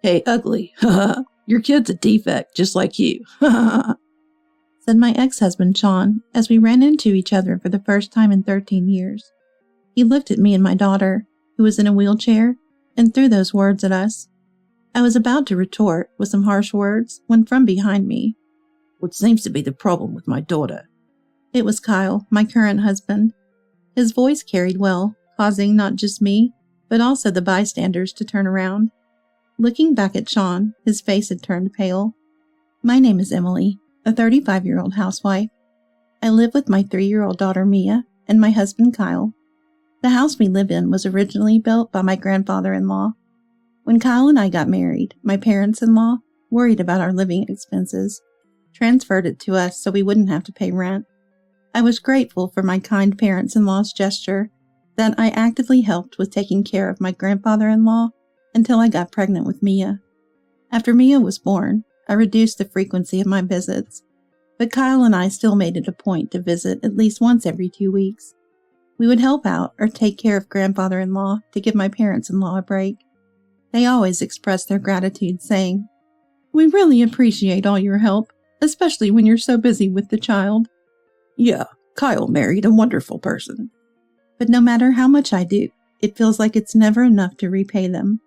Hey, ugly. Your kid's a defect, just like you. Said my ex-husband, Sean, as we ran into each other for the first time in 13 years. He looked at me and my daughter, who was in a wheelchair, and threw those words at us. I was about to retort with some harsh words when from behind me, "What seems to be the problem with my daughter?" It was Kyle, my current husband. His voice carried well, causing not just me, but also the bystanders to turn around. Looking back at Sean, his face had turned pale. "My name is Emily, a 35-year-old housewife. I live with my 3-year-old daughter Mia and my husband Kyle. The house we live in was originally built by my grandfather-in-law. When Kyle and I got married, my parents-in-law, worried about our living expenses, transferred it to us so we wouldn't have to pay rent. I was grateful for my kind parents-in-law's gesture that I actively helped with taking care of my grandfather-in-law until I got pregnant with Mia. After Mia was born, I reduced the frequency of my visits, but Kyle and I still made it a point to visit at least once every 2 weeks. We would help out or take care of grandfather-in-law to give my parents-in-law a break. They always expressed their gratitude, saying, "We really appreciate all your help, especially when you're so busy with the child." "Yeah, Kyle married a wonderful person." But no matter how much I do, it feels like it's never enough to repay them.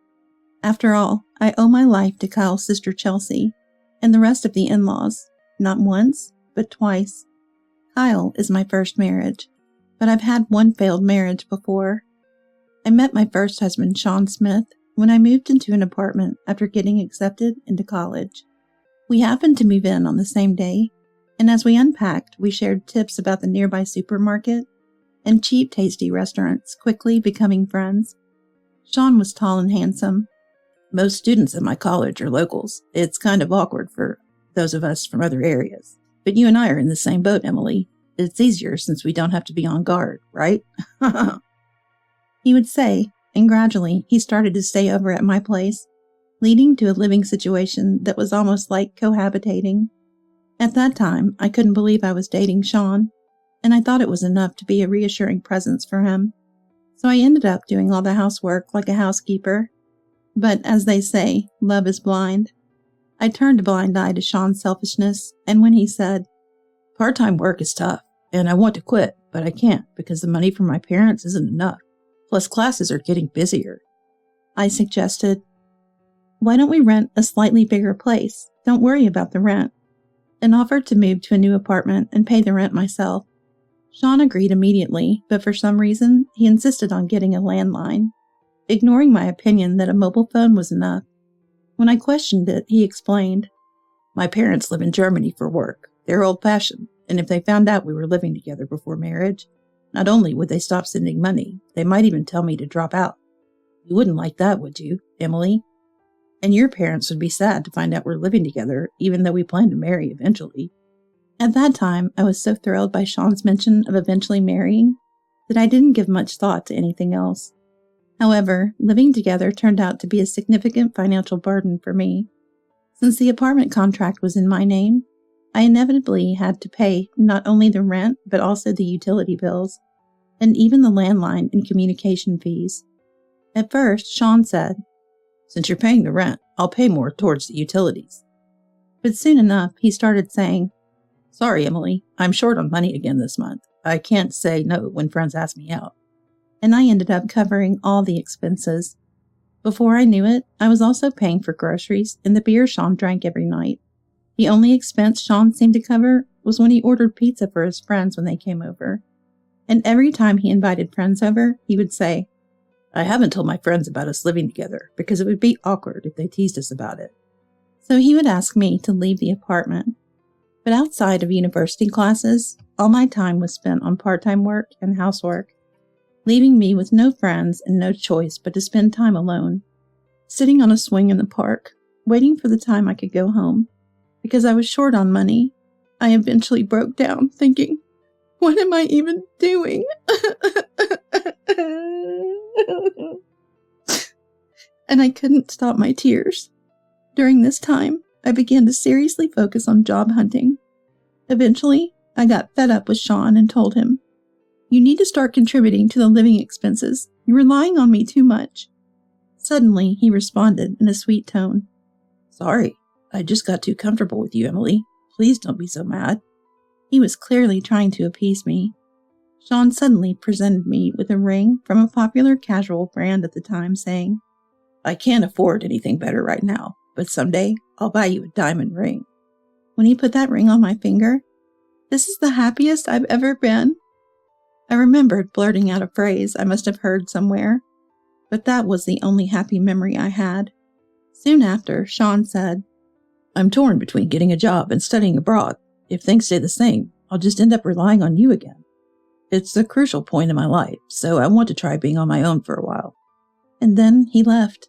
After all, I owe my life to Kyle's sister Chelsea and the rest of the in-laws, not once, but twice. Kyle is my first marriage, but I've had one failed marriage before. I met my first husband, Sean Smith, when I moved into an apartment after getting accepted into college. We happened to move in on the same day, and as we unpacked, we shared tips about the nearby supermarket and cheap, tasty restaurants, quickly becoming friends. Sean was tall and handsome. "Most students at my college are locals. It's kind of awkward for those of us from other areas. But you and I are in the same boat, Emily. It's easier since we don't have to be on guard, right?" He would say, and gradually he started to stay over at my place, leading to a living situation that was almost like cohabitating. At that time, I couldn't believe I was dating Sean, and I thought it was enough to be a reassuring presence for him. So I ended up doing all the housework like a housekeeper. But as they say, love is blind. I turned a blind eye to Sean's selfishness, and when he said, "Part-time work is tough, and I want to quit, but I can't because the money from my parents isn't enough. Plus classes are getting busier," I suggested, "Why don't we rent a slightly bigger place? Don't worry about the rent," and offered to move to a new apartment and pay the rent myself. Sean agreed immediately, but for some reason, he insisted on getting a landline, ignoring my opinion that a mobile phone was enough. When I questioned it, he explained, "My parents live in Germany for work. They're old-fashioned, and if they found out we were living together before marriage, not only would they stop sending money, they might even tell me to drop out. You wouldn't like that, would you, Emily? And your parents would be sad to find out we're living together, even though we plan to marry eventually." At that time, I was so thrilled by Sean's mention of eventually marrying that I didn't give much thought to anything else. However, living together turned out to be a significant financial burden for me. Since the apartment contract was in my name, I inevitably had to pay not only the rent, but also the utility bills, and even the landline and communication fees. At first, Sean said, "Since you're paying the rent, I'll pay more towards the utilities." But soon enough, he started saying, "Sorry, Emily, I'm short on money again this month. I can't say no when friends ask me out." And I ended up covering all the expenses. Before I knew it, I was also paying for groceries and the beer Sean drank every night. The only expense Sean seemed to cover was when he ordered pizza for his friends when they came over. And every time he invited friends over, he would say, "I haven't told my friends about us living together because it would be awkward if they teased us about it." So he would ask me to leave the apartment. But outside of university classes, all my time was spent on part-time work and housework, leaving me with no friends and no choice but to spend time alone, sitting on a swing in the park, waiting for the time I could go home. Because I was short on money, I eventually broke down, thinking, what am I even doing? And I couldn't stop my tears. During this time, I began to seriously focus on job hunting. Eventually, I got fed up with Sean and told him, "You need to start contributing to the living expenses. You're relying on me too much." Suddenly, he responded in a sweet tone. Sorry, I just got too comfortable with you, Emily. Please don't be so mad. He was clearly trying to appease me. Sean suddenly presented me with a ring from a popular casual brand at the time, saying, I can't afford anything better right now, but someday I'll buy you a diamond ring. When he put that ring on my finger, this is the happiest I've ever been. I remembered blurting out a phrase I must have heard somewhere, but that was the only happy memory I had. Soon after, Sean said, I'm torn between getting a job and studying abroad. If things stay the same, I'll just end up relying on you again. It's a crucial point in my life, so I want to try being on my own for a while. And then he left.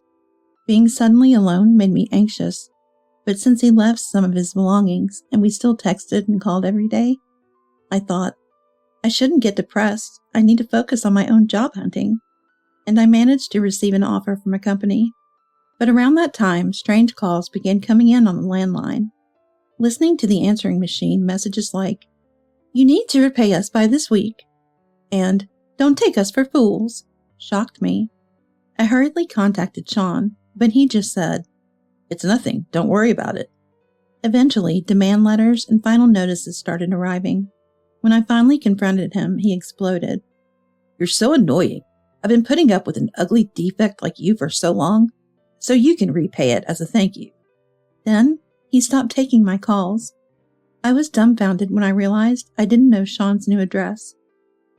Being suddenly alone made me anxious, but since he left some of his belongings and we still texted and called every day, I thought, I shouldn't get depressed. I need to focus on my own job hunting. And I managed to receive an offer from a company. But around that time, strange calls began coming in on the landline. Listening to the answering machine, messages like, You need to repay us by this week, and Don't take us for fools, shocked me. I hurriedly contacted Sean, but he just said, It's nothing, don't worry about it. Eventually, demand letters and final notices started arriving. When I finally confronted him, he exploded. You're so annoying. I've been putting up with an ugly defect like you for so long, so you can repay it as a thank you. Then, he stopped taking my calls. I was dumbfounded when I realized I didn't know Sean's new address.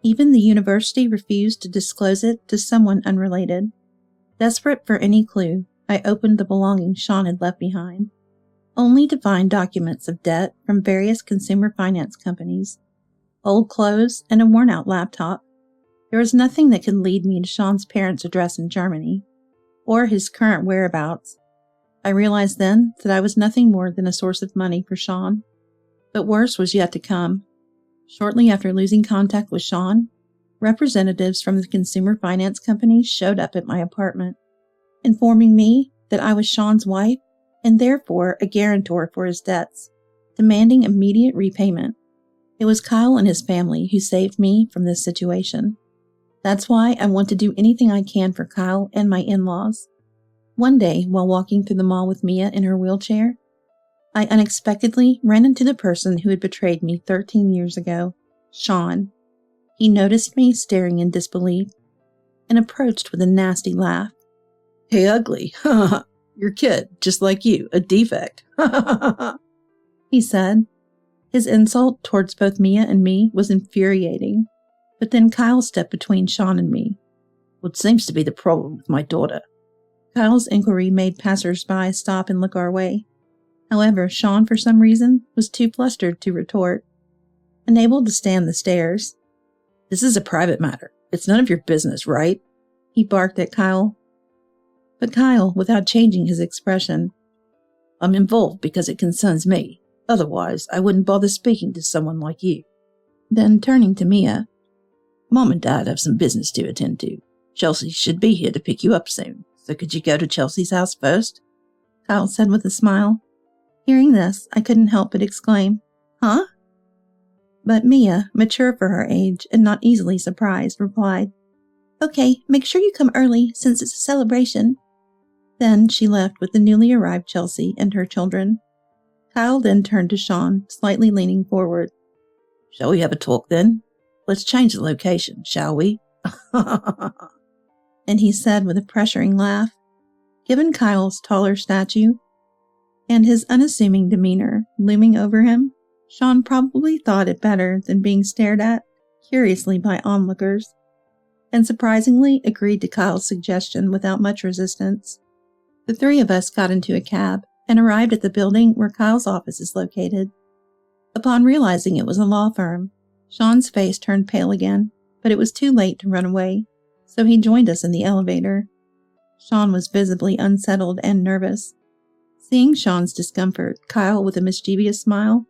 Even the university refused to disclose it to someone unrelated. Desperate for any clue, I opened the belongings Sean had left behind, only to find documents of debt from various consumer finance companies, old clothes, and a worn-out laptop. There was nothing that could lead me to Sean's parents' address in Germany, or his current whereabouts. I realized then that I was nothing more than a source of money for Sean. But worse was yet to come. Shortly after losing contact with Sean, representatives from the consumer finance companies showed up at my apartment, informing me that I was Sean's wife and therefore a guarantor for his debts, demanding immediate repayment. It was Kyle and his family who saved me from this situation. That's why I want to do anything I can for Kyle and my in-laws. One day, while walking through the mall with Mia in her wheelchair, I unexpectedly ran into the person who had betrayed me 13 years ago, Sean. He noticed me staring in disbelief and approached with a nasty laugh. Hey, ugly. Your kid, just like you, a defect. He said. His insult towards both Mia and me was infuriating, but then Kyle stepped between Sean and me. What seems to be the problem with my daughter? Kyle's inquiry made passers-by stop and look our way. However, Sean, for some reason, was too flustered to retort. Unable to stand the stares. This is a private matter. It's none of your business, right? He barked at Kyle. But Kyle, without changing his expression, I'm involved because it concerns me. Otherwise, I wouldn't bother speaking to someone like you. Then, turning to Mia, Mom and Dad have some business to attend to. Chelsea should be here to pick you up soon, so could you go to Chelsea's house first? Kyle said with a smile. Hearing this, I couldn't help but exclaim, Huh? But Mia, mature for her age and not easily surprised, replied, Okay, make sure you come early since it's a celebration. Then she left with the newly arrived Chelsea and her children. Kyle then turned to Sean, slightly leaning forward. Shall we have a talk then? Let's change the location, shall we? And he said with a pressuring laugh. Given Kyle's taller stature and his unassuming demeanor looming over him, Sean probably thought it better than being stared at curiously by onlookers, and surprisingly agreed to Kyle's suggestion without much resistance. The three of us got into a cab and arrived at the building where Kyle's office is located. Upon realizing it was a law firm, Sean's face turned pale again, but it was too late to run away, so he joined us in the elevator. Sean was visibly unsettled and nervous. Seeing Sean's discomfort, Kyle, with a mischievous smile,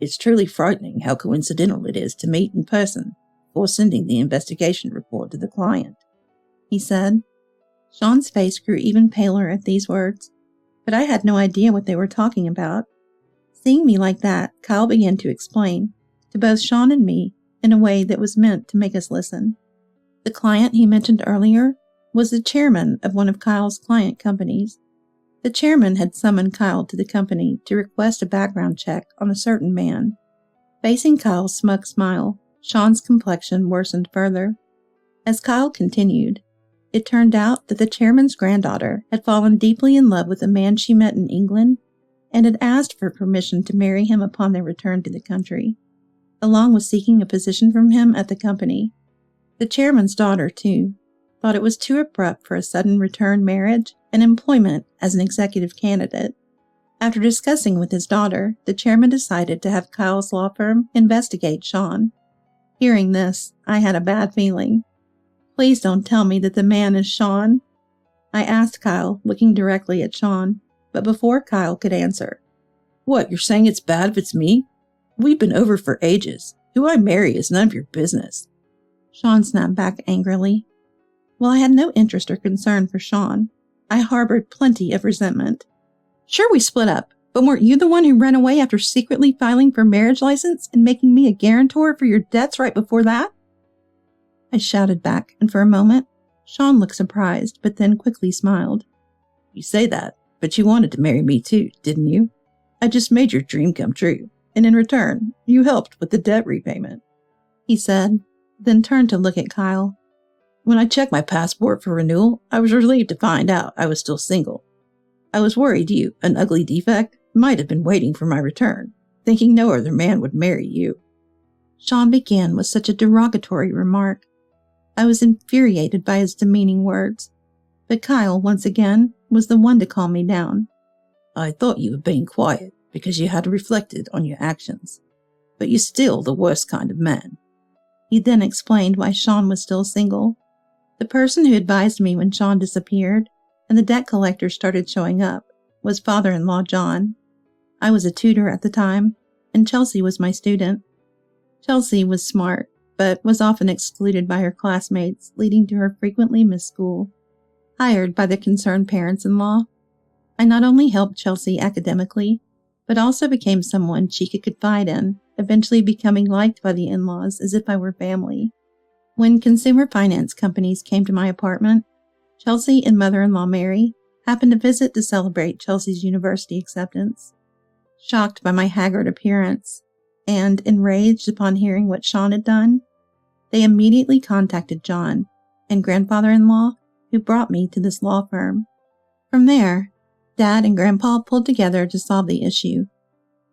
It's truly frightening how coincidental it is to meet in person before sending the investigation report to the client, he said. Sean's face grew even paler at these words, but I had no idea what they were talking about. Seeing me like that, Kyle began to explain, to both Sean and me, in a way that was meant to make us listen. The client he mentioned earlier was the chairman of one of Kyle's client companies. The chairman had summoned Kyle to the company to request a background check on a certain man. Facing Kyle's smug smile, Sean's complexion worsened further. As Kyle continued, it turned out that the chairman's granddaughter had fallen deeply in love with a man she met in England and had asked for permission to marry him upon their return to the country, along with seeking a position from him at the company. The chairman's daughter, too, thought it was too abrupt for a sudden return marriage and employment as an executive candidate. After discussing with his daughter, the chairman decided to have Kyle's law firm investigate Sean. Hearing this, I had a bad feeling. Please don't tell me that the man is Sean. I asked Kyle, looking directly at Sean, but before Kyle could answer. What, you're saying it's bad if it's me? We've been over for ages. Who I marry is none of your business. Sean snapped back angrily. While I had no interest or concern for Sean, I harbored plenty of resentment. Sure, we split up, but weren't you the one who ran away after secretly filing for marriage license and making me a guarantor for your debts right before that? I shouted back, and for a moment, Sean looked surprised, but then quickly smiled. You say that, but you wanted to marry me too, didn't you? I just made your dream come true, and in return, you helped with the debt repayment, he said, then turned to look at Kyle. When I checked my passport for renewal, I was relieved to find out I was still single. I was worried you, an ugly defect, might have been waiting for my return, thinking no other man would marry you. Sean began with such a derogatory remark. I was infuriated by his demeaning words, but Kyle, once again, was the one to calm me down. I thought you were being quiet because you had reflected on your actions, but you're still the worst kind of man. He then explained why Sean was still single. The person who advised me when Sean disappeared and the debt collector started showing up was father-in-law John. I was a tutor at the time, and Chelsea was my student. Chelsea was smart, but was often excluded by her classmates, leading to her frequently missed school. Hired by the concerned parents-in-law, I not only helped Chelsea academically, but also became someone she could confide in, eventually becoming liked by the in-laws as if I were family. When consumer finance companies came to my apartment, Chelsea and mother-in-law Mary happened to visit to celebrate Chelsea's university acceptance. Shocked by my haggard appearance and enraged upon hearing what Sean had done, they immediately contacted John and grandfather-in-law, who brought me to this law firm. From there, Dad and Grandpa pulled together to solve the issue.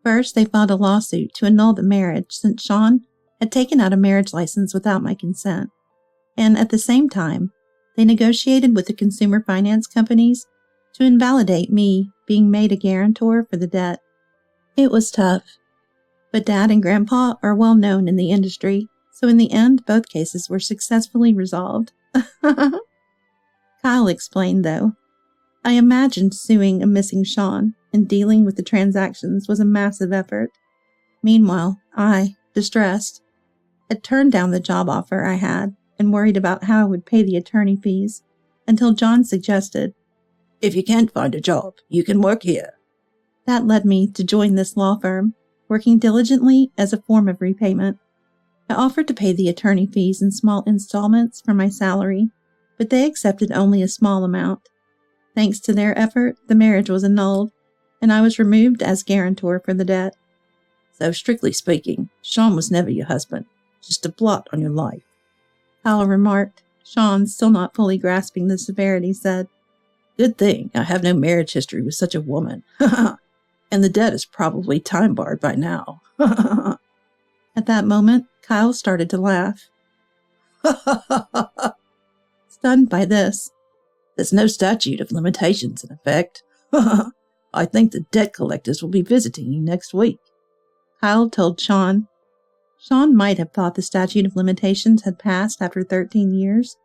First, they filed a lawsuit to annul the marriage since Sean had taken out a marriage license without my consent, and at the same time, they negotiated with the consumer finance companies to invalidate me being made a guarantor for the debt. It was tough, but Dad and Grandpa are well known in the industry, so in the end, both cases were successfully resolved. Kyle explained, though. I imagined suing a missing Sean and dealing with the transactions was a massive effort. Meanwhile, I, distressed, had turned down the job offer I had and worried about how I would pay the attorney fees until John suggested, if you can't find a job, you can work here. That led me to join this law firm, working diligently as a form of repayment. I offered to pay the attorney fees in small installments from my salary, but they accepted only a small amount. Thanks to their effort, the marriage was annulled, and I was removed as guarantor for the debt. So, strictly speaking, Sean was never your husband, just a blot on your life. Kyle remarked. Sean, still not fully grasping the severity, said, Good thing I have no marriage history with such a woman. And the debt is probably time-barred by now. At that moment, Kyle started to laugh. Stunned by this, there's no statute of limitations in effect. I think the debt collectors will be visiting you next week. Kyle told Sean. Sean might have thought the statute of limitations had passed after 13 years,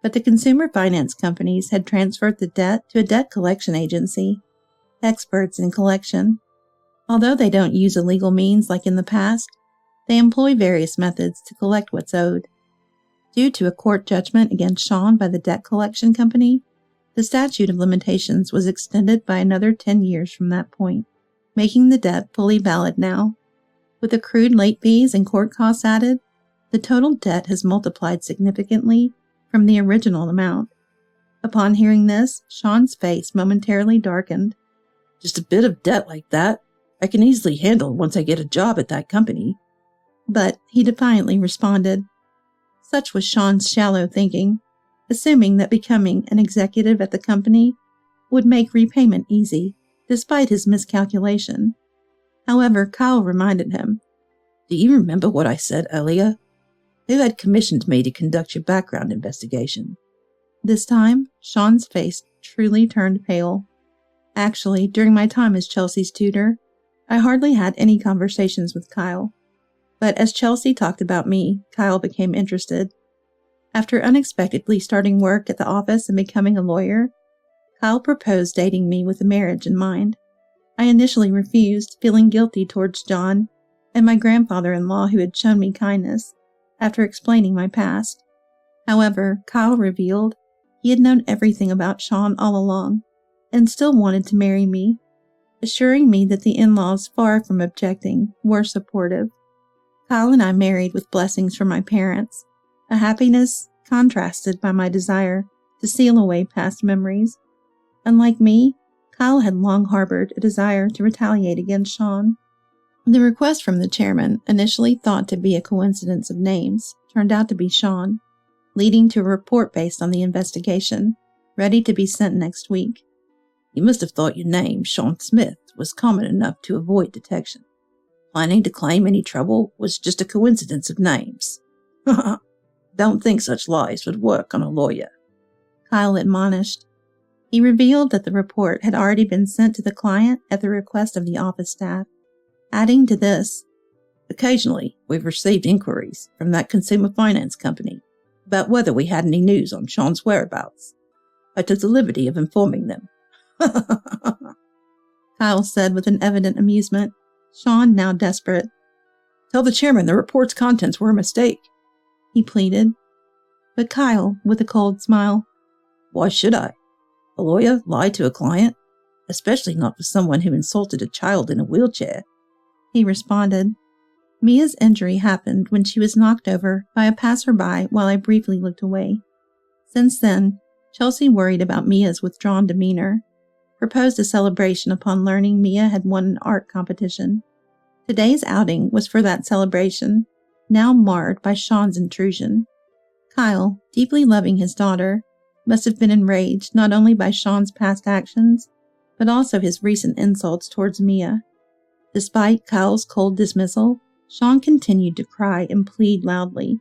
but the consumer finance companies had transferred the debt to a debt collection agency, experts in collection. Although they don't use illegal means like in the past, they employ various methods to collect what's owed. Due to a court judgment against Sean by the debt collection company, the statute of limitations was extended by another 10 years from that point, making the debt fully valid now. With accrued late fees and court costs added, the total debt has multiplied significantly from the original amount. Upon hearing this, Sean's face momentarily darkened. Just a bit of debt like that I can easily handle once I get a job at that company. But he defiantly responded. Such was Sean's shallow thinking, assuming that becoming an executive at the company would make repayment easy, despite his miscalculation. However, Kyle reminded him. Do you remember what I said earlier? Who had commissioned me to conduct your background investigation? This time, Sean's face truly turned pale. Actually, during my time as Chelsea's tutor, I hardly had any conversations with Kyle. But as Chelsea talked about me, Kyle became interested. After unexpectedly starting work at the office and becoming a lawyer, Kyle proposed dating me with a marriage in mind. I initially refused, feeling guilty towards John and my grandfather-in-law who had shown me kindness after explaining my past. However, Kyle revealed he had known everything about Sean all along and still wanted to marry me, assuring me that the in-laws, far from objecting, were supportive. Kyle and I married with blessings from my parents, a happiness contrasted by my desire to seal away past memories. Unlike me, Kyle had long harbored a desire to retaliate against Sean. The request from the chairman, initially thought to be a coincidence of names, turned out to be Sean, leading to a report based on the investigation, ready to be sent next week. You must have thought your name, Sean Smith, was common enough to avoid detection. Planning to claim any trouble was just a coincidence of names. Don't think such lies would work on a lawyer, Kyle admonished. He revealed that the report had already been sent to the client at the request of the office staff. Adding to this, occasionally we've received inquiries from that consumer finance company about whether we had any news on Sean's whereabouts. I took the liberty of informing them. Kyle said with an evident amusement, Sean now desperate. Tell the chairman the report's contents were a mistake, he pleaded. But Kyle, with a cold smile, why should I? A lawyer lie to a client? Especially not for someone who insulted a child in a wheelchair. He responded. Mia's injury happened when she was knocked over by a passerby while I briefly looked away. Since then, Chelsea worried about Mia's withdrawn demeanor, proposed a celebration upon learning Mia had won an art competition. Today's outing was for that celebration, now marred by Sean's intrusion. Kyle, deeply loving his daughter, must have been enraged not only by Sean's past actions, but also his recent insults towards Mia. Despite Kyle's cold dismissal, Sean continued to cry and plead loudly.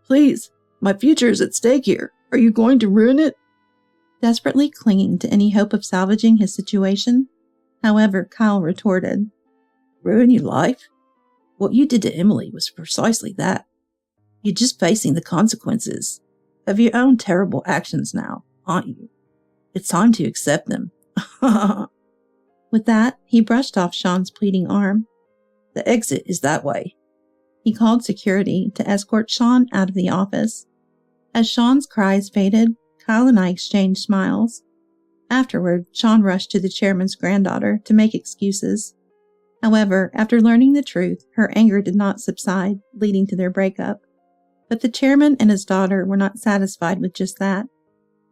Please, my future is at stake here. Are you going to ruin it? Desperately clinging to any hope of salvaging his situation. However, Kyle retorted. Ruin your life? What you did to Emily was precisely that. You're just facing the consequences of your own terrible actions now, aren't you? It's time to accept them. With that, he brushed off Sean's pleading arm. The exit is that way. He called security to escort Sean out of the office. As Sean's cries faded, Kyle and I exchanged smiles. Afterward, Sean rushed to the chairman's granddaughter to make excuses. However, after learning the truth, her anger did not subside, leading to their breakup. But the chairman and his daughter were not satisfied with just that.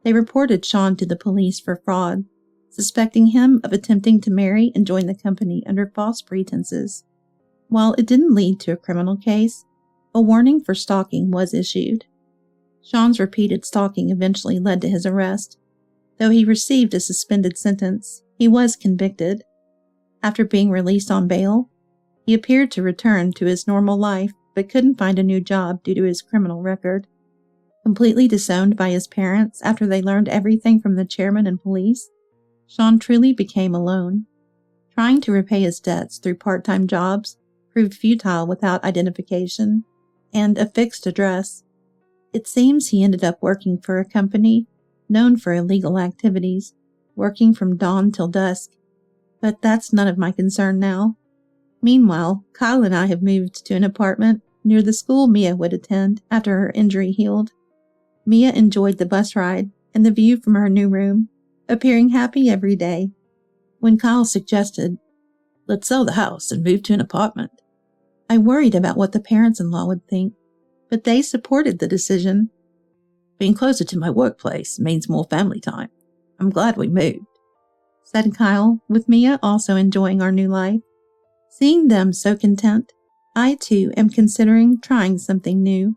They reported Sean to the police for fraud, suspecting him of attempting to marry and join the company under false pretenses. While it didn't lead to a criminal case, a warning for stalking was issued. Sean's repeated stalking eventually led to his arrest. Though he received a suspended sentence, he was convicted. After being released on bail, he appeared to return to his normal life but couldn't find a new job due to his criminal record. Completely disowned by his parents after they learned everything from the chairman and police, Sean truly became alone. Trying to repay his debts through part-time jobs proved futile without identification and a fixed address. It seems he ended up working for a company known for illegal activities, working from dawn till dusk. But that's none of my concern now. Meanwhile, Kyle and I have moved to an apartment near the school Mia would attend after her injury healed. Mia enjoyed the bus ride and the view from her new room, appearing happy every day. When Kyle suggested, let's sell the house and move to an apartment, I worried about what the parents-in-law would think, but they supported the decision. Being closer to my workplace means more family time. I'm glad we moved," said Kyle, with Mia also enjoying our new life. Seeing them so content, I too am considering trying something new.